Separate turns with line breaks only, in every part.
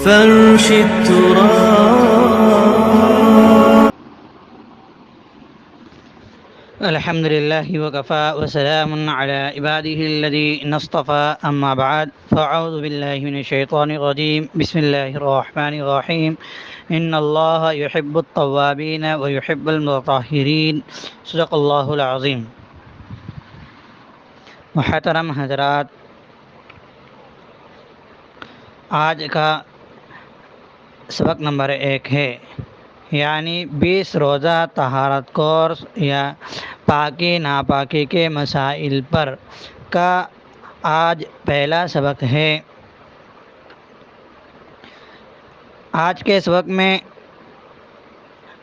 فرش التراب.
الحمد لله وكفى وسلام على عباده الذين اصطفى أما بعد فأعوذ بالله من الشيطان الرجيم بسم الله الرحمن الرحيم إن الله يحب التوابين ويحب المتطهرين صدق الله العظيم. محترم حضرات، آج کا سبق نمبر 1 ہے، یعنی 20 روزہ طہارت کورس یا پاکی ناپاکی کے مسائل پر کا آج پہلا سبق ہے۔ آج کے سبق میں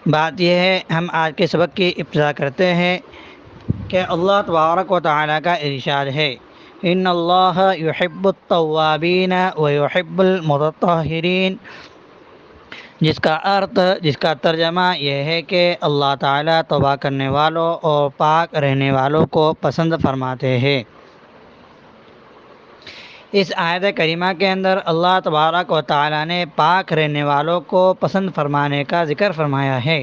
بات یہ ہے، ہم آج کے سبق کی ابتدا کرتے ہیں کہ اللہ تبارک و تعالیٰ کا ارشاد ہے، ان اللہ یحب التوابین ویحب المتطہرین، جس کا ترجمہ یہ ہے کہ اللہ تعالیٰ توبہ کرنے والوں اور پاک رہنے والوں کو پسند فرماتے ہیں۔ اس آیت کریمہ کے اندر اللہ تبارک و تعالیٰ نے پاک رہنے والوں کو پسند فرمانے کا ذکر فرمایا ہے،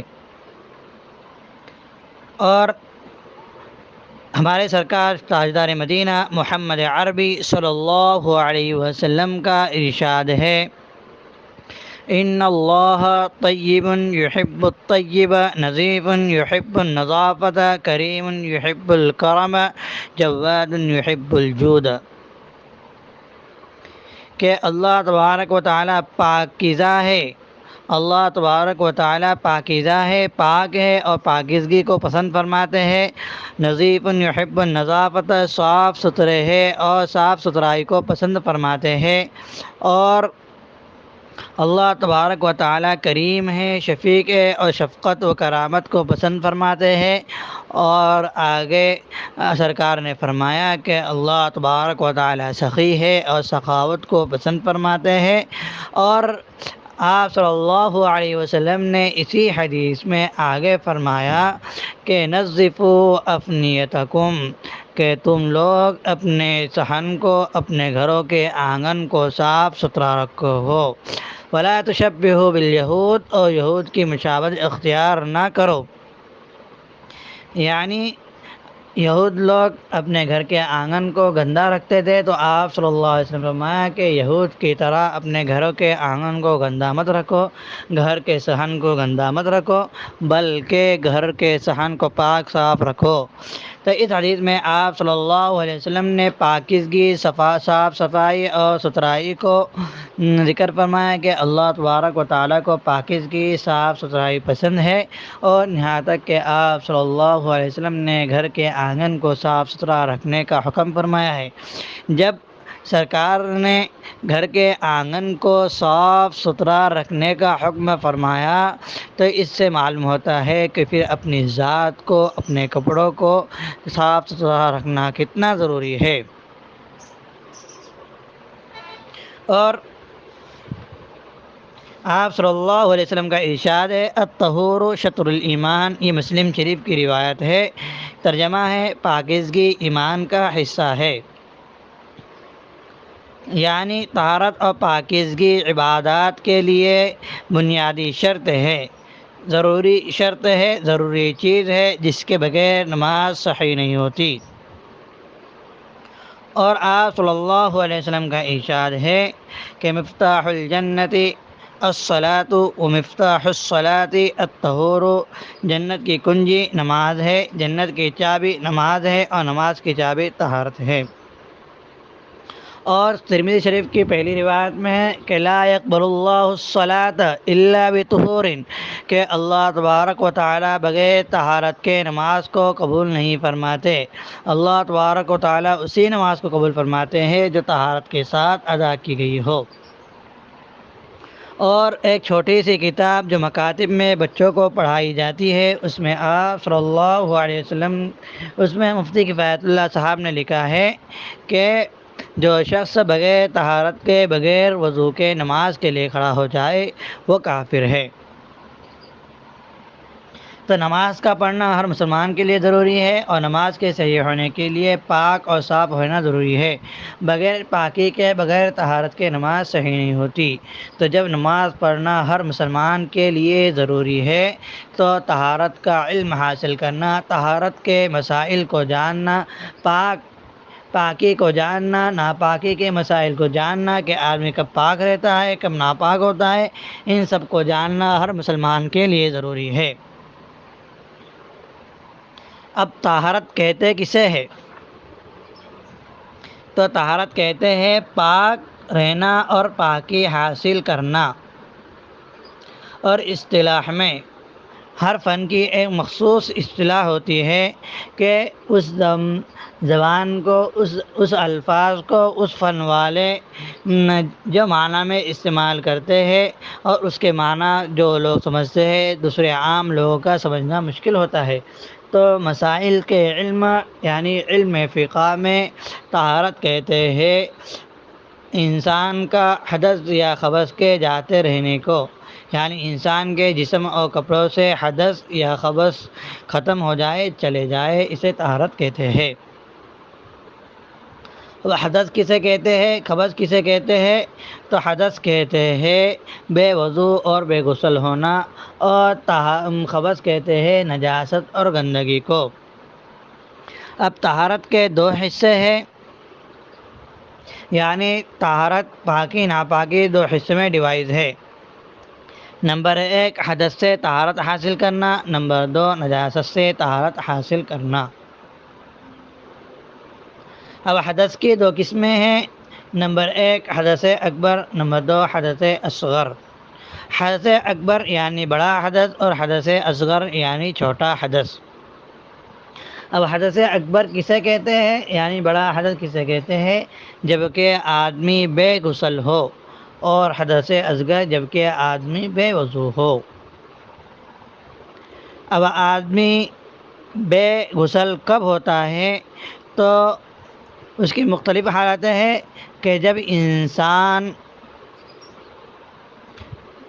اور ہمارے سرکار تاجدار مدینہ محمد عربی صلی اللہ علیہ وسلم کا ارشاد ہے، ان اللہ طیب یحب الطیب نظیف یحب النظافت کریم یحب الکرم جواد یحب الجود، کہ اللہ تبارک و تعالیٰ پاکیزہ ہے، اللہ تبارک و تعالیٰ پاکیزہ ہے، پاک ہے اور پاکیزگی کو پسند فرماتے ہیں، نظیف یحب النظافت، صاف ستھرے ہے اور صاف ستھرائی کو پسند فرماتے ہیں، اور اللہ تبارک و تعالیٰ کریم ہے، شفیق ہے اور شفقت و کرامت کو پسند فرماتے ہیں۔ اور آگے سرکار نے فرمایا کہ اللہ تبارک و تعالیٰ سخی ہے اور سخاوت کو پسند فرماتے ہیں، اور آپ صلی اللہ علیہ وسلم نے اسی حدیث میں آگے فرمایا کہ نظفوا افنیتکم، کہ تم لوگ اپنے صحن کو، اپنے گھروں کے آنگن کو صاف ستھرا رکھو ہو، ولا تشبہوا بالیہود، اور یہود کی مشابہت اختیار نہ کرو، یعنی یہود لوگ اپنے گھر کے آنگن کو گندا رکھتے تھے، تو آپ صلی اللہ علیہ وسلم نے فرمایا کہ یہود کی طرح اپنے گھروں کے آنگن کو گندا مت رکھو، گھر کے صحن کو گندا مت رکھو، بلکہ گھر کے صحن کو پاک صاف رکھو۔ تو اس حدیث میں آپ صلی اللہ علیہ وسلم نے پاکیزگی، صاف صفائی اور ستھرائی کو ذکر فرمایا کہ اللہ تبارک و تعالیٰ کو پاکیزگی، صاف ستھرائی پسند ہے، اور یہاں تک کہ آپ صلی اللہ علیہ وسلم نے گھر کے آنگن کو صاف ستھرا رکھنے کا حکم فرمایا ہے۔ جب سرکار نے گھر کے آنگن کو صاف ستھرا رکھنے کا حکم فرمایا، تو اس سے معلوم ہوتا ہے کہ پھر اپنی ذات کو، اپنے کپڑوں کو صاف ستھرا رکھنا کتنا ضروری ہے۔ اور آپ صلی اللہ علیہ وسلم کا ارشاد ہے، الطہور شطر الایمان، یہ مسلم شریف کی روایت ہے، ترجمہ ہے پاکیزگی ایمان کا حصہ ہے، یعنی طہارت اور پاکیزگی عبادات کے لیے بنیادی شرط ہے، ضروری شرط ہے، ضروری چیز ہے، جس کے بغیر نماز صحیح نہیں ہوتی۔ اور آپ صلی اللہ علیہ وسلم کا ارشاد ہے کہ مفتاح الجنت الصلاۃ ومفتاح الصلاۃ الطہور، جنت کی کنجی نماز ہے، جنت کی چابی نماز ہے، اور نماز کی چابی طہارت ہے۔ اور ترمذی شریف کی پہلی روایت میں ہے کہ لا يقبل اللہ الصلاۃ الا بطہور، کہ اللہ تبارک و تعالیٰ بغیر طہارت کے نماز کو قبول نہیں فرماتے، اللہ تبارک و تعالیٰ اسی نماز کو قبول فرماتے ہیں جو طہارت کے ساتھ ادا کی گئی ہو۔ اور ایک چھوٹی سی کتاب جو مکاتب میں بچوں کو پڑھائی جاتی ہے، اس میں آپ صلی اللہ علیہ وسلم، اس میں مفتی کفایت اللہ صاحب نے لکھا ہے کہ جو شخص بغیر طہارت کے، بغیر وضو کے نماز کے لیے کھڑا ہو جائے وہ کافر ہے۔ تو نماز کا پڑھنا ہر مسلمان کے لیے ضروری ہے، اور نماز کے صحیح ہونے کے لیے پاک اور صاف ہونا ضروری ہے۔ بغیر پاکی کے، بغیر طہارت کے نماز صحیح نہیں ہوتی۔ تو جب نماز پڑھنا ہر مسلمان کے لیے ضروری ہے تو طہارت کا علم حاصل کرنا، طہارت کے مسائل کو جاننا، پاکی کو جاننا، ناپاکی کے مسائل کو جاننا کہ آدمی کب پاک رہتا ہے، کب ناپاک ہوتا ہے، ان سب کو جاننا ہر مسلمان کے لیے ضروری ہے۔ اب طہارت کہتے کسے ہے؟ تو طہارت کہتے ہیں پاک رہنا اور پاکی حاصل کرنا، اور اصطلاح میں ہر فن کی ایک مخصوص اصطلاح ہوتی ہے کہ اس زبان کو، اس الفاظ کو اس فن والے جو معنی میں استعمال کرتے ہیں، اور اس کے معنی جو لوگ سمجھتے ہیں دوسرے عام لوگوں کا سمجھنا مشکل ہوتا ہے۔ تو مسائل کے علم یعنی علم فقہ میں طہارت کہتے ہیں انسان کا حدث یا خبث کے جاتے رہنے کو، یعنی انسان کے جسم اور کپڑوں سے حدث یا خبث ختم ہو جائے، چلے جائے، اسے طہارت کہتے ہیں۔ وہ حدث کسے کہتے ہیں، خبث کسے کہتے ہیں؟ تو حدث کہتے ہیں بے وضو اور بے غسل ہونا، اور خبث کہتے ہیں نجاست اور گندگی کو۔ اب طہارت کے دو حصے ہیں، یعنی طہارت پاکی ناپاکی دو حصے میں ڈیوائز ہے۔ نمبر 1 حدث سے طہارت حاصل کرنا، نمبر 2 نجاست سے طہارت حاصل کرنا۔ اب حدث کی دو قسمیں ہیں، نمبر 1 حدث اکبر، نمبر 2 حدث اصغر۔ حدث اکبر یعنی بڑا حدث، اور حدث اصغر یعنی چھوٹا حدث۔ اب حدث اکبر کسے کہتے ہیں، یعنی بڑا حدث کسے کہتے ہیں؟ جبکہ آدمی بے غسل ہو، اور حدث اصغر جبکہ آدمی بے وضو ہو۔ اب آدمی بے غسل کب ہوتا ہے؟ تو اس کی مختلف حالتیں ہیں کہ جب انسان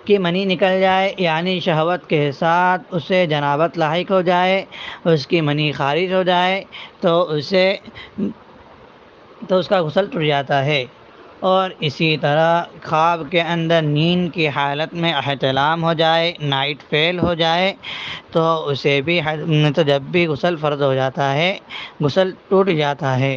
کی منی نکل جائے، یعنی شہوت کے ساتھ اسے جنابت لاحق ہو جائے، اس کی منی خارج ہو جائے تو اس کا غسل ٹوٹ جاتا ہے۔ اور اسی طرح خواب کے اندر نیند کی حالت میں احتلام ہو جائے، نائٹ فیل ہو جائے تو اسے بھی تو جب بھی غسل فرض ہو جاتا ہے، غسل ٹوٹ جاتا ہے۔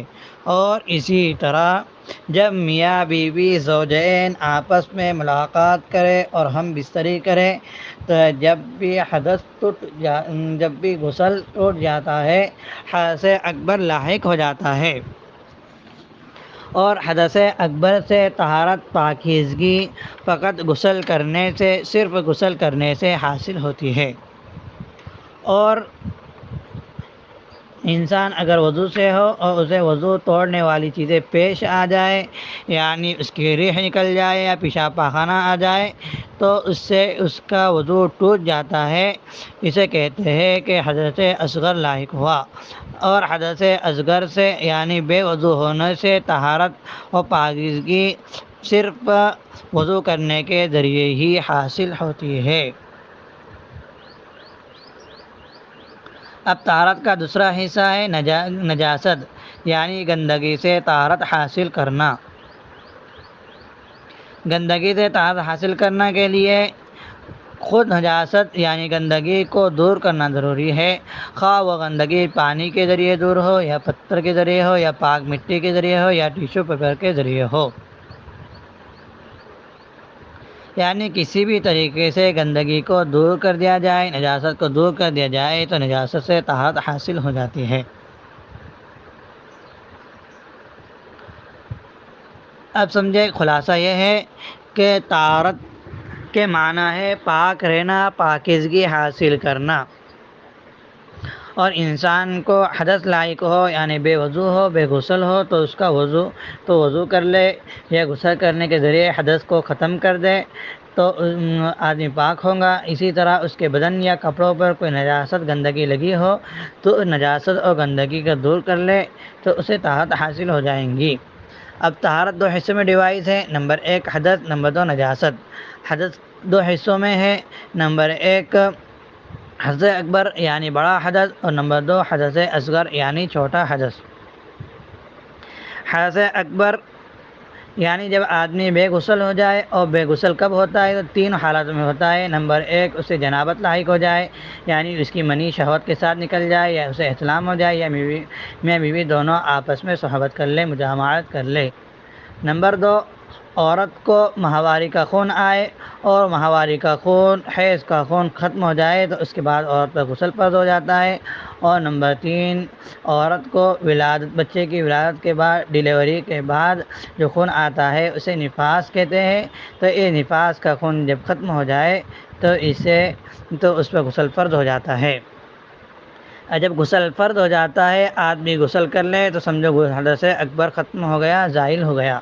اور اسی طرح جب میاں بیوی زوجین آپس میں ملاقات کرے اور ہم بستری کرے تو جب بھی غسل ٹوٹ جاتا ہے، حدث اکبر لاحق ہو جاتا ہے۔ اور حدث اکبر سے طہارت پاکیزگی فقط غسل کرنے سے، صرف غسل کرنے سے حاصل ہوتی ہے۔ اور انسان اگر وضو سے ہو اور اسے وضو توڑنے والی چیزیں پیش آ جائے، یعنی اس کی ریح نکل جائے یا پیشاب پاخانہ آ جائے تو اس سے اس کا وضو ٹوٹ جاتا ہے، اسے کہتے ہیں کہ حدث اصغر لاحق ہوا۔ اور حدث اصغر سے یعنی بے وضو ہونے سے طہارت اور پاکیزگی صرف وضو کرنے کے ذریعے ہی حاصل ہوتی ہے۔ اب طہارت کا دوسرا حصہ ہے نجاست، یعنی گندگی سے طہارت حاصل کرنا۔ گندگی سے طہارت حاصل کرنے کے لیے خود نجاست یعنی گندگی کو دور کرنا ضروری ہے، خواہ وہ گندگی پانی کے ذریعے دور ہو، یا پتھر کے ذریعے ہو، یا پاک مٹی کے ذریعے ہو، یا ٹیشو پیپر کے ذریعے ہو۔ یعنی کسی بھی طریقے سے گندگی کو دور کر دیا جائے، نجاست کو دور کر دیا جائے تو نجاست سے طہارت حاصل ہو جاتی ہے۔ اب سمجھے، خلاصہ یہ ہے کہ طہارت کے معنی ہے پاک رہنا، پاکیزگی حاصل کرنا۔ اور انسان کو حدث لاحق ہو یعنی بے وضو ہو، بے غسل ہو تو اس کا وضو کر لے، یا غسل کرنے کے ذریعے حدث کو ختم کر دے تو آدمی پاک ہوگا۔ اسی طرح اس کے بدن یا کپڑوں پر کوئی نجاست گندگی لگی ہو تو نجاست اور گندگی کو دور کر لے تو اسے طہارت حاصل ہو جائیں گی۔ اب طہارت دو حصے میں ڈیوائز ہے، نمبر 1 حدث، نمبر 2 نجاست۔ حدث دو حصوں میں ہے، نمبر 1 حدث اکبر یعنی بڑا حدث، اور نمبر 2 حدث اصغر یعنی چھوٹا حدث۔ حدث اکبر یعنی جب آدمی بے غسل ہو جائے، اور بے غسل کب ہوتا ہے؟ تو 3 حالات میں ہوتا ہے۔ نمبر 1 اسے جنابت لاحق ہو جائے، یعنی اس کی منی شہوت کے ساتھ نکل جائے، یا اسے احتلام ہو جائے، یا میاں بیوی دونوں آپس میں صحبت کر لے، مجامعت کر لے۔ نمبر 2 عورت کو ماہواری کا خون آئے، اور ماہواری کا خون، حیض کا خون ختم ہو جائے تو اس کے بعد عورت پر غسل فرض ہو جاتا ہے۔ اور نمبر 3 عورت کو بچے کی ولادت کے بعد، ڈیلیوری کے بعد جو خون آتا ہے اسے نفاس کہتے ہیں۔ تو یہ نفاس کا خون جب ختم ہو جائے تو اس پر غسل فرض ہو جاتا ہے۔ اور جب غسل فرض ہو جاتا ہے، آدمی غسل کر لے تو سمجھو حدث اکبر ختم ہو گیا، زائل ہو گیا۔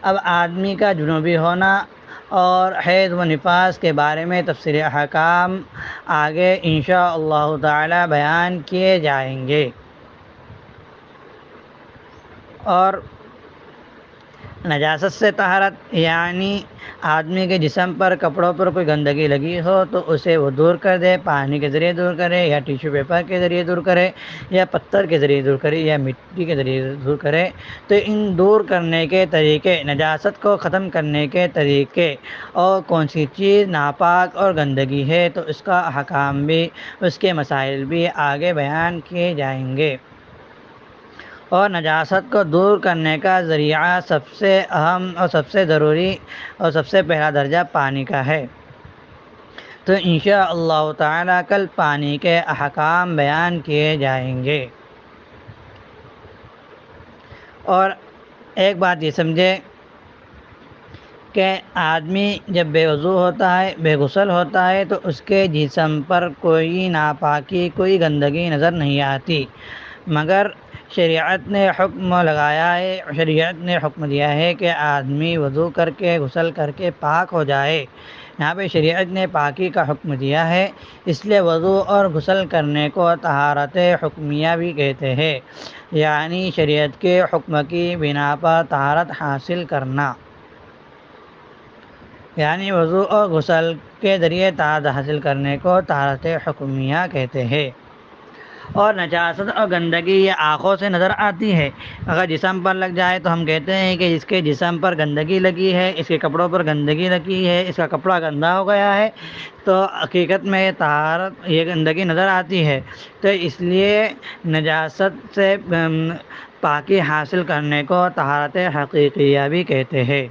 اب آدمی کا جنوبی ہونا اور حیض و نفاس کے بارے میں تفصیلی احکام آگے انشاءاللہ تعالی بیان کیے جائیں گے۔ اور نجاست سے طہارت یعنی آدمی کے جسم پر، کپڑوں پر کوئی گندگی لگی ہو تو اسے وہ دور کر دے، پانی کے ذریعے دور کرے، یا ٹیشو پیپر کے ذریعے دور کرے، یا پتھر کے ذریعے دور کرے، یا مٹی کے ذریعے دور کرے۔ تو ان دور کرنے کے طریقے، نجاست کو ختم کرنے کے طریقے، اور کون سی چیز ناپاک اور گندگی ہے تو اس کا احکام بھی، اس کے مسائل بھی آگے بیان کیے جائیں گے۔ اور نجاست کو دور کرنے کا ذریعہ سب سے اہم اور سب سے ضروری اور سب سے پہلا درجہ پانی کا ہے۔ تو انشاءاللہ تعالی کل پانی کے احکام بیان کیے جائیں گے۔ اور ایک بات یہ سمجھے کہ آدمی جب بے وضو ہوتا ہے، بے غسل ہوتا ہے، تو اس کے جسم پر کوئی ناپاکی، کوئی گندگی نظر نہیں آتی، مگر شریعت نے حکم لگایا ہے، شریعت نے حکم دیا ہے کہ آدمی وضو کر کے، غسل کر کے پاک ہو جائے۔ یہاں پہ شریعت نے پاکی کا حکم دیا ہے، اس لیے وضو اور غسل کرنے کو طہارت حکمیہ بھی کہتے ہیں، یعنی شریعت کے حکم کی بنا پر طہارت حاصل کرنا، یعنی وضو اور غسل کے ذریعے طہارت حاصل کرنے کو طہارت حکمیہ کہتے ہیں۔ اور نجاست اور گندگی یہ آنکھوں سے نظر آتی ہے۔ اگر جسم پر لگ جائے تو ہم کہتے ہیں کہ اس کے جسم پر گندگی لگی ہے، اس کے کپڑوں پر گندگی لگی ہے، اس کا کپڑا گندا ہو گیا ہے، تو حقیقت میں یہ گندگی نظر آتی ہے۔ تو اس لیے نجاست سے پاکی حاصل کرنے کو طہارت حقیقیہ بھی کہتے ہیں۔